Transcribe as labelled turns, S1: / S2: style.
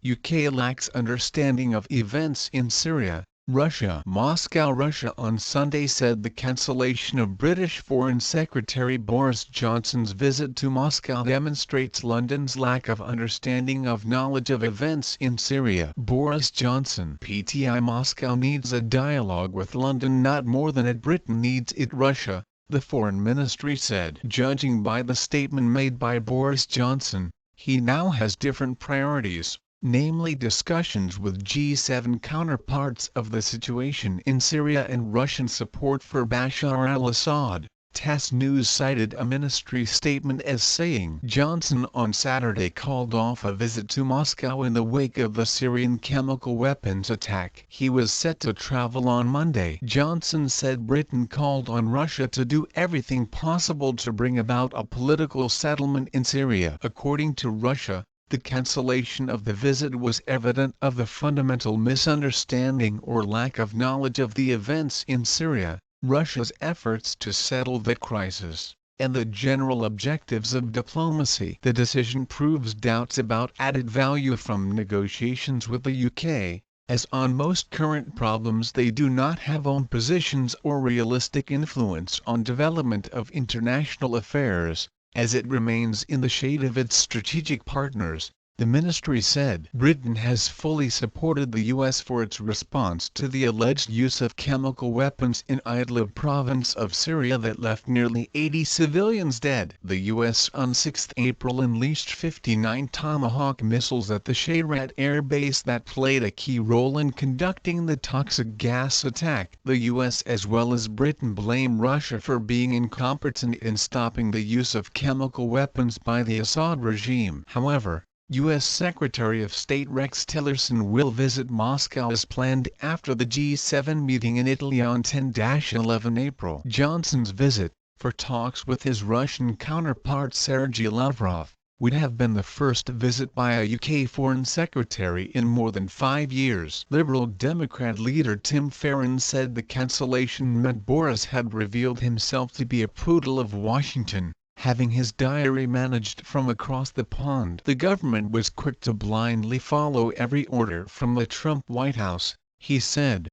S1: UK lacks understanding of events in Syria, Russia. Moscow, Russia on Sunday said the cancellation of British Foreign Secretary Boris Johnson's visit to Moscow demonstrates London's lack of understanding of knowledge of events in Syria. Boris Johnson (PTI). Moscow needs a dialogue with London not more than Britain needs it. Russia, the Foreign Ministry said. Judging by the statement made by Boris Johnson, he now has different priorities, namely discussions with G7 counterparts of the situation in Syria and Russian support for Bashar al-Assad. TASS News cited a ministry statement as saying Johnson on Saturday called off a visit to Moscow in the wake of the Syrian chemical weapons attack. He was set to travel on Monday. Johnson said Britain called on Russia to do everything possible to bring about a political settlement in Syria. According to Russia, the cancellation of the visit was evident of the fundamental misunderstanding or lack of knowledge of the events in Syria, Russia's efforts to settle that crisis, and the general objectives of diplomacy. The decision proves doubts about added value from negotiations with the UK, as on most current problems they do not have own positions or realistic influence on development of international affairs, as it remains in the shade of its strategic partners, the ministry said. Britain has fully supported the U.S. for its response to the alleged use of chemical weapons in Idlib province of Syria that left nearly 80 civilians dead. The U.S. on 6 April unleashed 59 Tomahawk missiles at the Shayrat air base that played a key role in conducting the toxic gas attack. The U.S. as well as Britain blame Russia for being incompetent in stopping the use of chemical weapons by the Assad regime. However, U.S. Secretary of State Rex Tillerson will visit Moscow as planned after the G7 meeting in Italy on 10-11 April. Johnson's visit, for talks with his Russian counterpart Sergei Lavrov, would have been the first visit by a UK Foreign Secretary in more than 5 years. Liberal Democrat leader Tim Farron said the cancellation meant Boris had revealed himself to be a poodle of Washington, having his diary managed from across the pond. The government was quick to blindly follow every order from the Trump White House, he said.